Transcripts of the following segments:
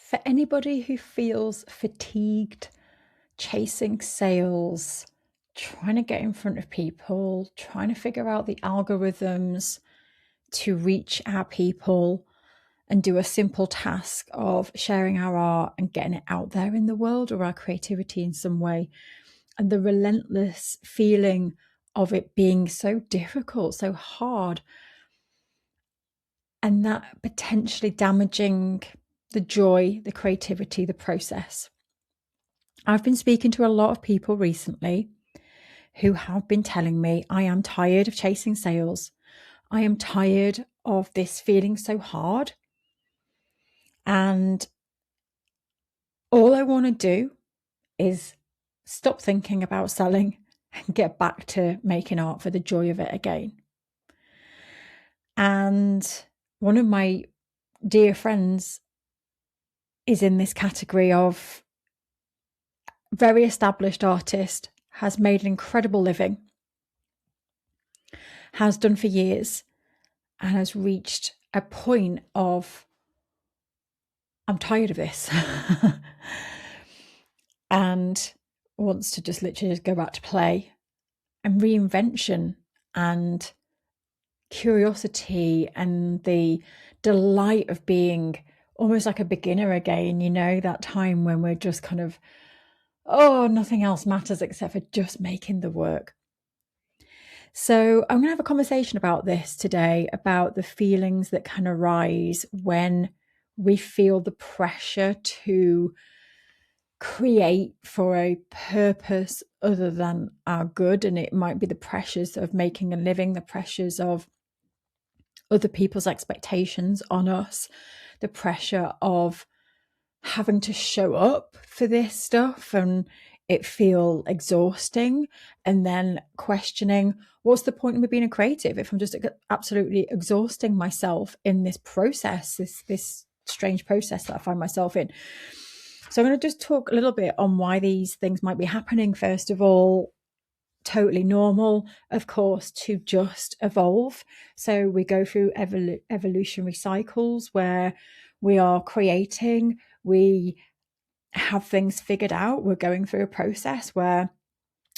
For anybody who feels fatigued chasing sales, trying to get in front of people, trying to figure out the algorithms to reach our people and do a simple task of sharing our art and getting it out there in the world, or our creativity in some way, and the relentless feeling of it being so difficult, so hard, and that potentially damaging the joy, the creativity, the process. I've been speaking to a lot of people recently who have been telling me, I am tired of chasing sales. I am tired of this feeling so hard. And all I want to do is stop thinking about selling and get back to making art for the joy of it again. And one of my dear friends is in this category of very established artist, has made an incredible living, has done for years, and has reached a point of, I'm tired of this, and wants to just literally just go back to play and reinvention and curiosity and the delight of being almost like a beginner again, you know, that time when we're just kind of, oh, nothing else matters except for just making the work. So I'm going to have a conversation about this today, about the feelings that can arise when we feel the pressure to create for a purpose other than our good. And it might be the pressures of making a living, the pressures of other people's expectations on us, the pressure of having to show up for this stuff and it feel exhausting, and then questioning, what's the point of me being a creative if I'm just absolutely exhausting myself in this process, this strange process that I find myself in. So I'm going to just talk a little bit on why these things might be happening. First of all, totally normal, of course, to just evolve. So we go through evolutionary cycles where we are creating, we have things figured out, we're going through a process where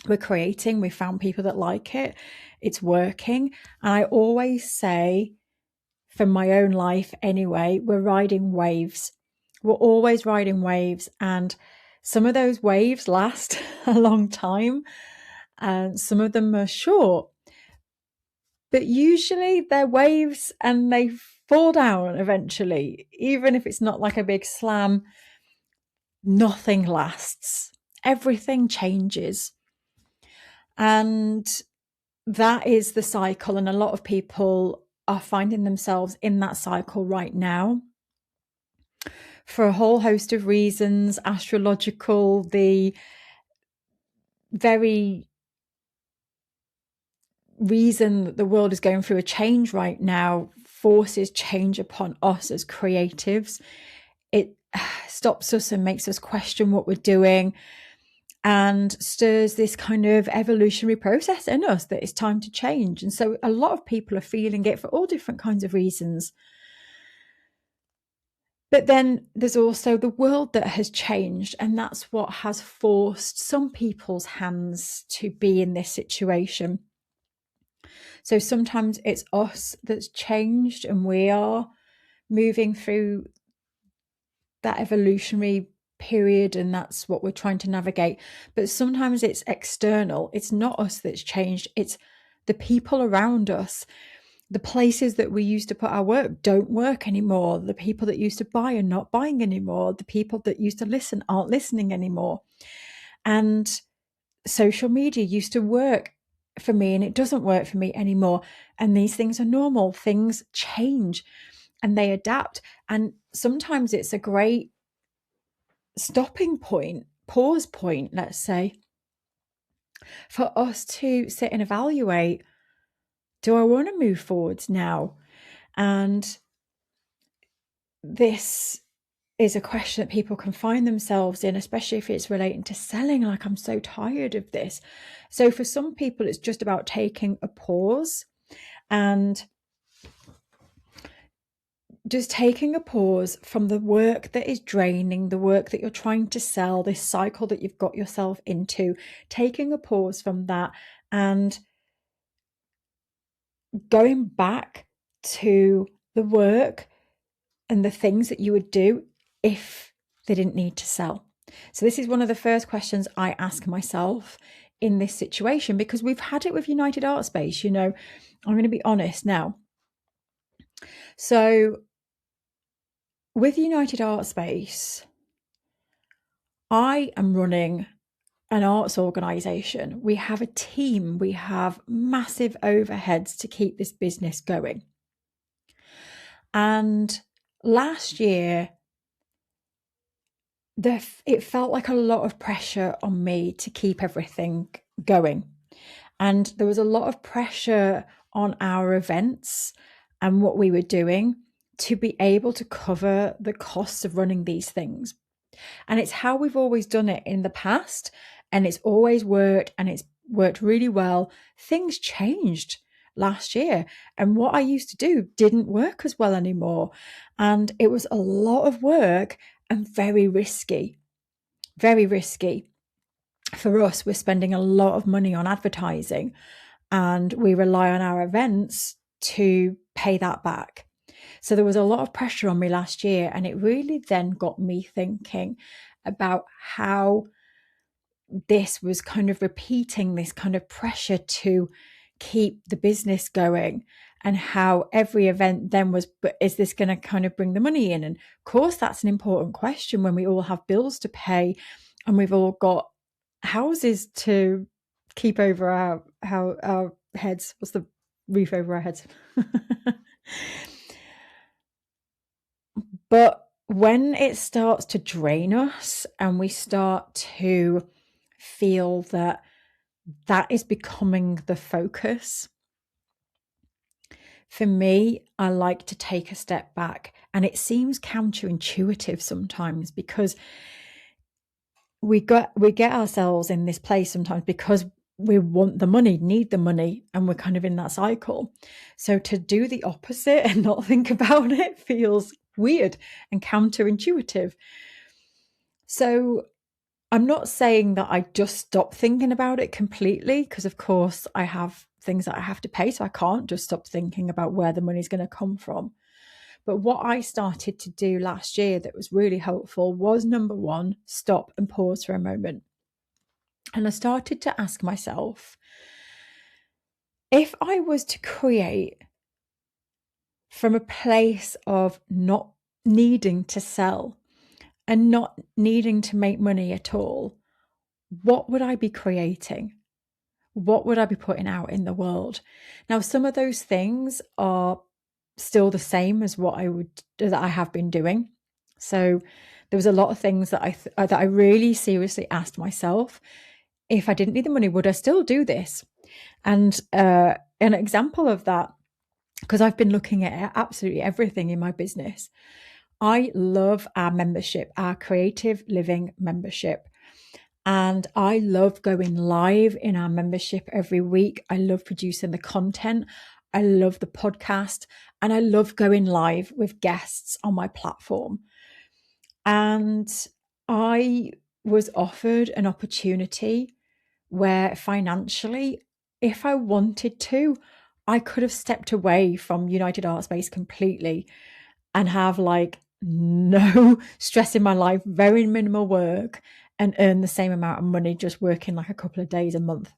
we're creating, we found people that like it, it's working. And I always say, from my own life anyway, we're riding waves. We're always riding waves, and some of those waves last a long time and some of them are short, but usually they're waves and they fall down eventually. Even if it's not like a big slam, nothing lasts. Everything changes. And that is the cycle. And a lot of people are finding themselves in that cycle right now for a whole host of reasons. Astrological, the very reason that the world is going through a change right now forces change upon us as creatives. It stops us and makes us question what we're doing and stirs this kind of evolutionary process in us that it's time to change. And so a lot of people are feeling it for all different kinds of reasons. But then there's also the world that has changed, and that's what has forced some people's hands to be in this situation. So sometimes it's us that's changed and we are moving through that evolutionary period, and that's what we're trying to navigate. But sometimes it's external. It's not us that's changed. It's the people around us. The places that we used to put our work don't work anymore. The people that used to buy are not buying anymore. The people that used to listen aren't listening anymore. And social media used to work for me and it doesn't work for me anymore. And these things are normal. Things change and they adapt. And sometimes it's a great stopping point, pause point, let's say, for us to sit and evaluate, do I want to move forwards now? And this is a question that people can find themselves in, especially if it's relating to selling. Like, I'm so tired of this. So for some people, it's just about taking a pause and just taking a pause from the work that is draining, the work that you're trying to sell, this cycle that you've got yourself into, taking a pause from that and going back to the work and the things that you would do if they didn't need to sell. So this is one of the first questions I ask myself in this situation, because we've had it with United Art Space. I'm going to be honest now. So with United Art Space, I am running an arts organisation. We have a team. We have massive overheads to keep this business going. And last year, it felt like a lot of pressure on me to keep everything going. And there was a lot of pressure on our events and what we were doing to be able to cover the costs of running these things. And it's how we've always done it in the past. And it's always worked, and it's worked really well. Things changed last year, and what I used to do didn't work as well anymore. And it was a lot of work and very risky. Very risky. For us, we're spending a lot of money on advertising, and we rely on our events to pay that back. So there was a lot of pressure on me last year, and it really then got me thinking about how this was kind of repeating this kind of pressure to keep the business going, and how every event then was, but is this going to kind of bring the money in? And of course, that's an important question when we all have bills to pay and we've all got houses to keep over our heads. What's the roof over our heads? But when it starts to drain us and we start to feel that is becoming the focus, for me, I like to take a step back. And it seems counterintuitive sometimes, because we get ourselves in this place sometimes because we want the money, need the money, and we're kind of in that cycle. So to do the opposite and not think about it feels weird and counterintuitive. So I'm not saying that I just stop thinking about it completely, because of course I have things that I have to pay, so I can't just stop thinking about where the money's going to come from. But what I started to do last year that was really helpful was, number one, stop and pause for a moment. And I started to ask myself, if I was to create from a place of not needing to sell and not needing to make money at all, what would I be creating? What would I be putting out in the world? Now, some of those things are still the same as what I have been doing. So there was a lot of things that I really seriously asked myself, if I didn't need the money, would I still do this? And an example of that, because I've been looking at absolutely everything in my business, I love our membership, our Creative Living membership. And I love going live in our membership every week. I love producing the content. I love the podcast. And I love going live with guests on my platform. And I was offered an opportunity where financially, if I wanted to, I could have stepped away from United Art Space completely and have no stress in my life, very minimal work, and earn the same amount of money just working like a couple of days a month.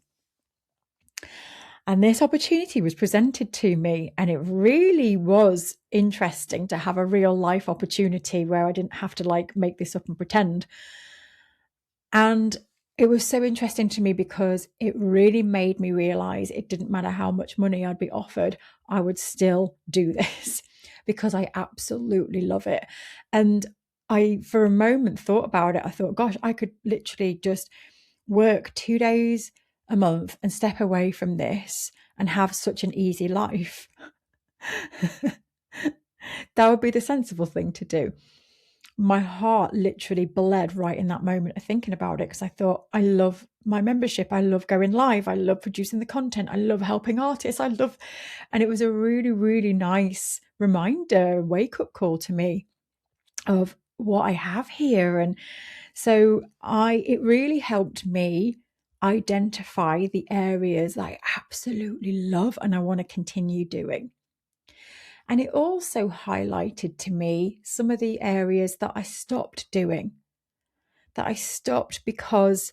And this opportunity was presented to me, and it really was interesting to have a real life opportunity where I didn't have to make this up and pretend. And it was so interesting to me because it really made me realize it didn't matter how much money I'd be offered, I would still do this because I absolutely love it. And I, for a moment, thought about it. I thought, gosh, I could literally just work 2 days a month and step away from this and have such an easy life. That would be the sensible thing to do. my heart literally bled right in that moment of thinking about it, because I thought, I love my membership. I love going live. I love producing the content. I love helping artists. And it was a really, really nice reminder, wake up call to me of what I have here. And so it really helped me identify the areas that I absolutely love and I want to continue doing. And it also highlighted to me some of the areas that I stopped doing, that I stopped because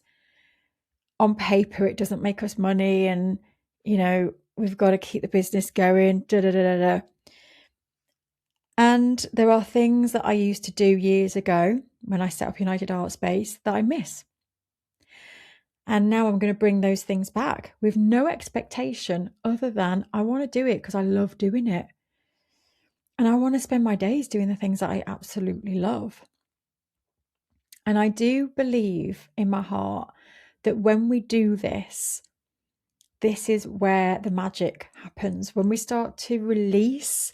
on paper it doesn't make us money, and we've got to keep the business going, da da da da da. And there are things that I used to do years ago when I set up United Art Space that I miss. And now I'm going to bring those things back with no expectation other than I want to do it because I love doing it. And I want to spend my days doing the things that I absolutely love. And I do believe in my heart that when we do this, this is where the magic happens. When we start to release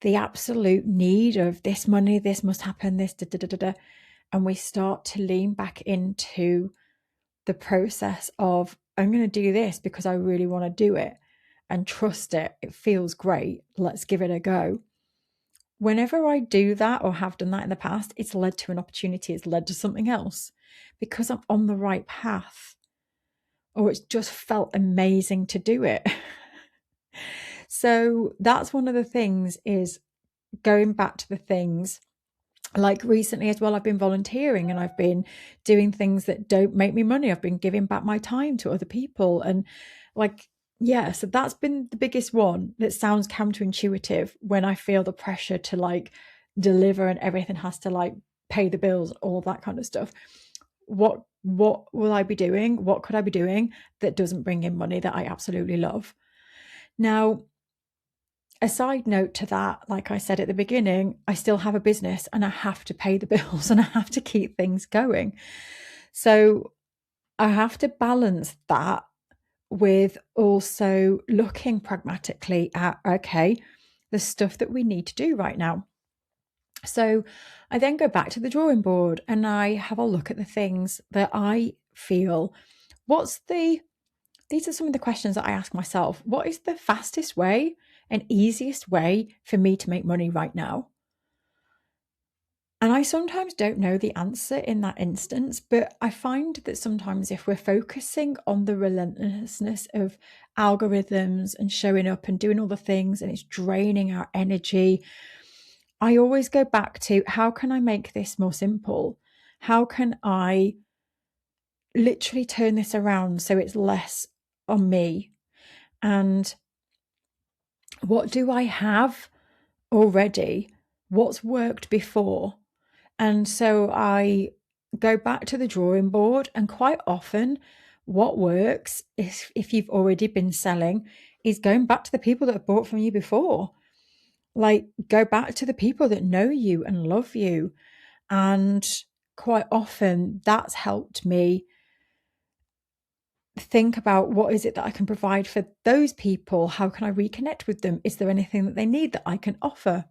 the absolute need of this money, this must happen, this da da da da da, and we start to lean back into the process of, I'm going to do this because I really want to do it and trust it. It feels great. Let's give it a go. Whenever I do that or have done that in the past, it's led to an opportunity. It's led to something else because I'm on the right path, or it's just felt amazing to do it. So that's one of the things, is going back to the things. Like recently as well, I've been volunteering and I've been doing things that don't make me money. I've been giving back my time to other people. And so that's been the biggest one. That sounds counterintuitive when I feel the pressure to deliver and everything has to pay the bills, all that kind of stuff. What will I be doing? What could I be doing that doesn't bring in money that I absolutely love? Now, a side note to that, like I said at the beginning, I still have a business and I have to pay the bills and I have to keep things going. So I have to balance that with also looking pragmatically at, okay, the stuff that we need to do right now. So I then go back to the drawing board and I have a look at the things that I feel, these are some of the questions that I ask myself. What is the fastest way and easiest way for me to make money right now? And I sometimes don't know the answer in that instance, but I find that sometimes if we're focusing on the relentlessness of algorithms and showing up and doing all the things and it's draining our energy, I always go back to, how can I make this more simple? How can I literally turn this around so it's less on me? And what do I have already? What's worked before? And so I go back to the drawing board, and quite often what works is, if you've already been selling, is going back to the people that have bought from you before. Go back to the people that know you and love you. And quite often that's helped me think about, what is it that I can provide for those people? How can I reconnect with them? Is there anything that they need that I can offer?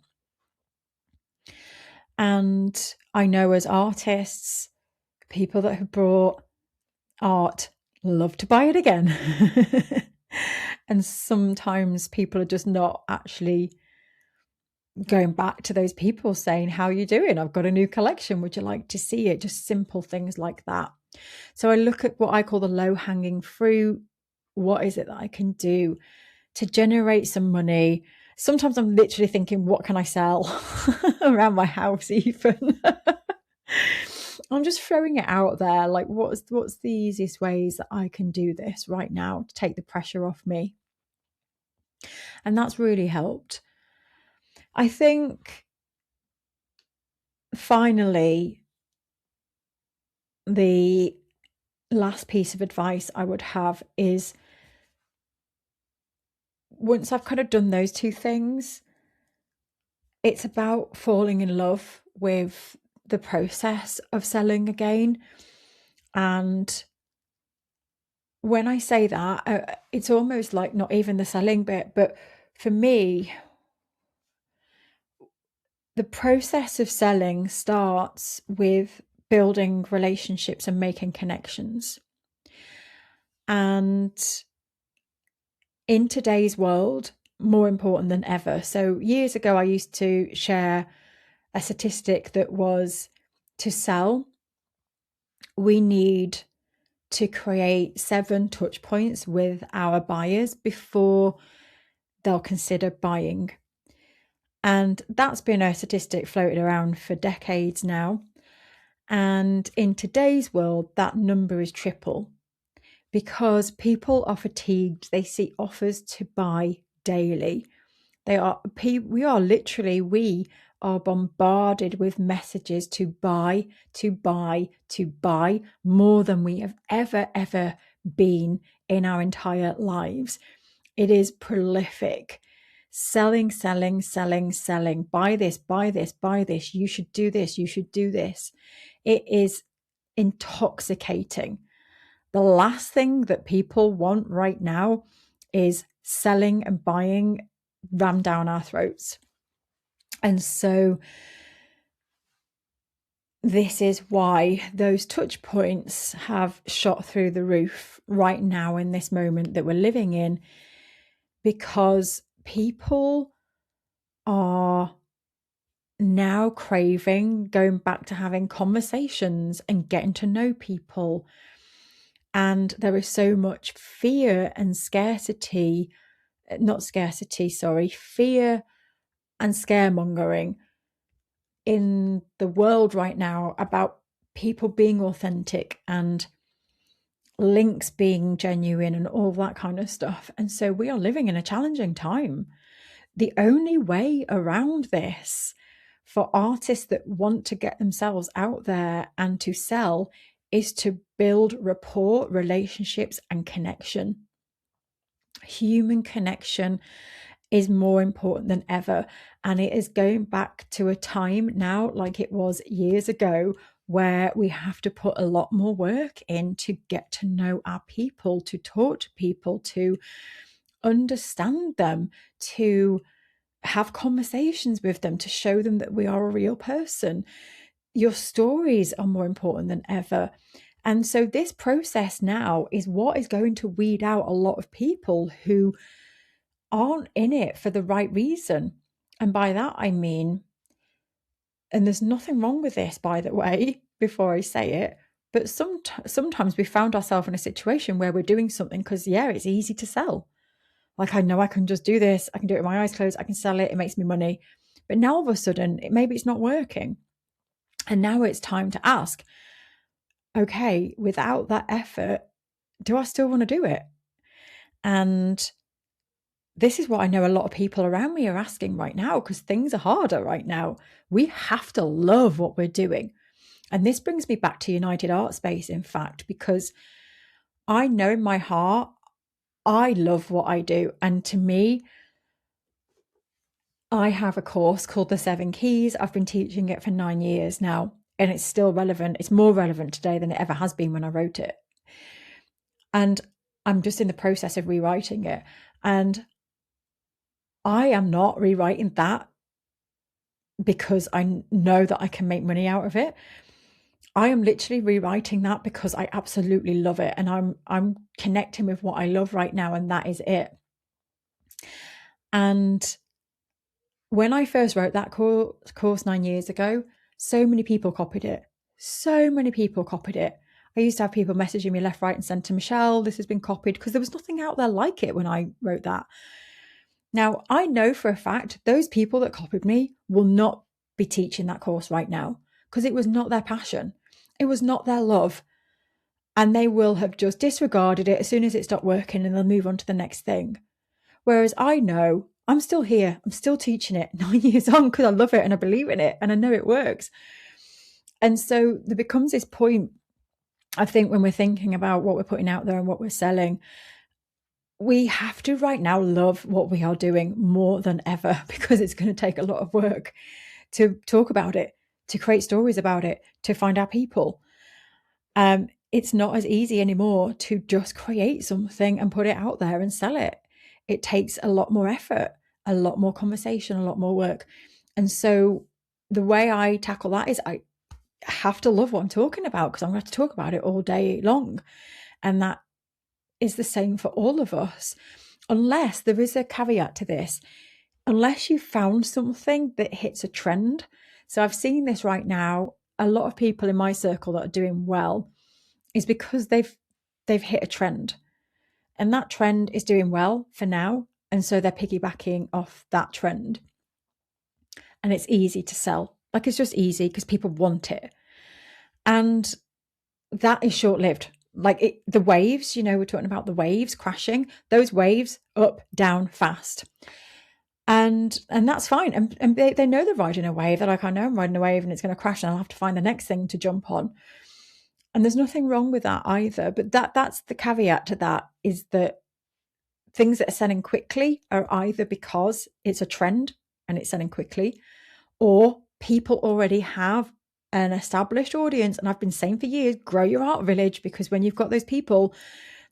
And I know as artists, people that have brought art love to buy it again. And sometimes people are just not actually going back to those people saying, how are you doing? I've got a new collection. Would you like to see it? Just simple things like that. So I look at what I call the low-hanging fruit. What is it that I can do to generate some money? Sometimes I'm literally thinking, what can I sell around my house even? I'm just throwing it out there. What's the easiest ways that I can do this right now to take the pressure off me? And that's really helped. I think finally, the last piece of advice I would have is, once I've kind of done those two things, it's about falling in love with the process of selling again. And when I say that, it's almost like not even the selling bit, but for me, The process of selling starts with building relationships and making connections. And in today's world, more important than ever. So years ago, I used to share a statistic that was, to sell, we need to create 7 touch points with our buyers before they'll consider buying. And that's been a statistic floated around for decades now. And in today's world, that number is triple, because people are fatigued. They see offers to buy daily. We are bombarded with messages to buy, to buy, to buy, more than we have ever been in our entire lives. It is prolific. Selling. Buy this, buy this, buy this. You should do this. You should do this. It is intoxicating. The last thing that people want right now is selling and buying rammed down our throats. And so this is why those touch points have shot through the roof right now in this moment that we're living in, because people are now craving going back to having conversations and getting to know people. And there is so much fear and fear and scaremongering in the world right now about people being authentic and links being genuine and all that kind of stuff. And so we are living in a challenging time. The only way around this for artists that want to get themselves out there and to sell is to build rapport, relationships, and connection. Human connection is more important than ever. And it is going back to a time now, like it was years ago, where we have to put a lot more work in to get to know our people, to talk to people, to understand them, to have conversations with them, to show them that we are a real person. Your stories are more important than ever. And so this process now is what is going to weed out a lot of people who aren't in it for the right reason. And by that, I mean, and there's nothing wrong with this, by the way, before I say it, but sometimes we found ourselves in a situation where we're doing something because, it's easy to sell. Like, I know I can just do this. I can do it with my eyes closed. I can sell it. It makes me money. But now all of a sudden, maybe it's not working. And now it's time to ask, okay, without that effort, do I still want to do it? And this is what I know a lot of people around me are asking right now, because things are harder right now. We have to love what we're doing. And this brings me back to United Art Space, in fact, because I know in my heart, I love what I do. And to me, I have a course called The 7 Keys. I've been teaching it for 9 years now, and it's still relevant. It's more relevant today than it ever has been when I wrote it. And I'm just in the process of rewriting it. And I am not rewriting that because I know that I can make money out of it. I am literally rewriting that because I absolutely love it, and I'm connecting with what I love right now, and that is it. And when I first wrote that course 9 years ago, so many people copied it. I used to have people messaging me left, right, and centre, Michelle, this has been copied, because there was nothing out there like it when I wrote that. Now, I know for a fact those people that copied me will not be teaching that course right now, because it was not their passion. It was not their love. And they will have just disregarded it as soon as it stopped working, and they'll move on to the next thing. Whereas I know I'm still here. I'm still teaching it 9 years on because I love it and I believe in it and I know it works. And so there becomes this point, I think, when we're thinking about what we're putting out there and what we're selling, we have to right now love what we are doing more than ever, because it's going to take a lot of work to talk about it, to create stories about it, to find our people. It's not as easy anymore to just create something and put it out there and sell it. It takes a lot more effort, a lot more conversation, a lot more work. And so the way I tackle that is I have to love what I'm talking about, because I'm going to talk about it all day long. And that is the same for all of us. Unless there is a caveat to this, unless you found something that hits a trend. So I've seen this right now. A lot of people in my circle that are doing well is because they've hit a trend, and that trend is doing well for now. And so they're piggybacking off that trend. And it's easy to sell. Like, it's just easy because people want it. And that is short-lived. Like the waves, we're talking about the waves crashing, those waves up, down, fast. And that's fine. And they know they're riding a wave. They're like, I know I'm riding a wave and it's going to crash and I'll have to find the next thing to jump on. And there's nothing wrong with that either. But that's the caveat to that, is that things that are selling quickly are either because it's a trend and it's selling quickly, or people already have an established audience. And I've been saying for years, grow your art village, because when you've got those people,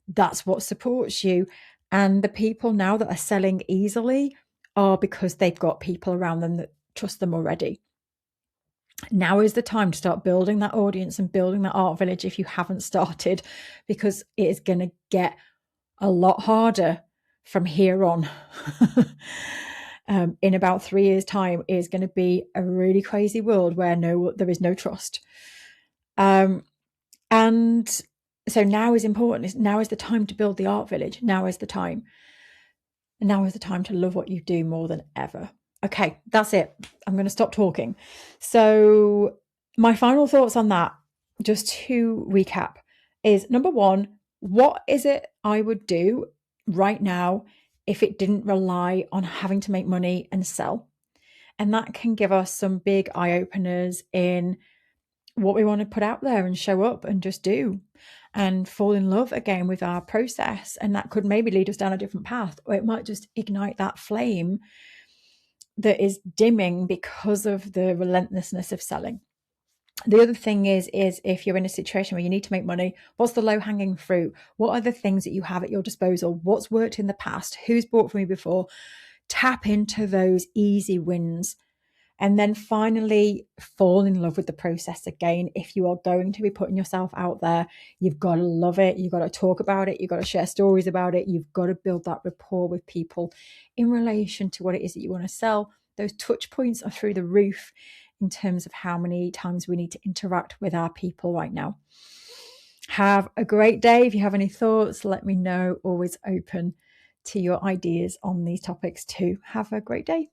that's what supports you. And the people now that are selling easily are because they've got people around them that trust them already. Now is the time to start building that audience and building that art village if you haven't started, because it is going to get a lot harder from here on. In about 3 years' time is going to be a really crazy world where there is no trust. And so now is important. Now is the time to build the art village. Now is the time. And now is the time to love what you do more than ever. Okay, that's it. I'm going to stop talking. So my final thoughts on that, just to recap, is number one, what is it I would do right now if it didn't rely on having to make money and sell? And that can give us some big eye-openers in what we want to put out there and show up and just do, and fall in love again with our process. And that could maybe lead us down a different path, or it might just ignite that flame that is dimming because of the relentlessness of selling. The other thing is if you're in a situation where you need to make money, what's the low-hanging fruit? What are the things that you have at your disposal? What's worked in the past? Who's bought from you before? Tap into those easy wins. And then finally, fall in love with the process again. If you are going to be putting yourself out there, you've got to love it. You've got to talk about it. You've got to share stories about it. You've got to build that rapport with people in relation to what it is that you want to sell. Those touch points are through the roof in terms of how many times we need to interact with our people right now. Have a great day. If you have any thoughts, let me know. Always open to your ideas on these topics too. Have a great day.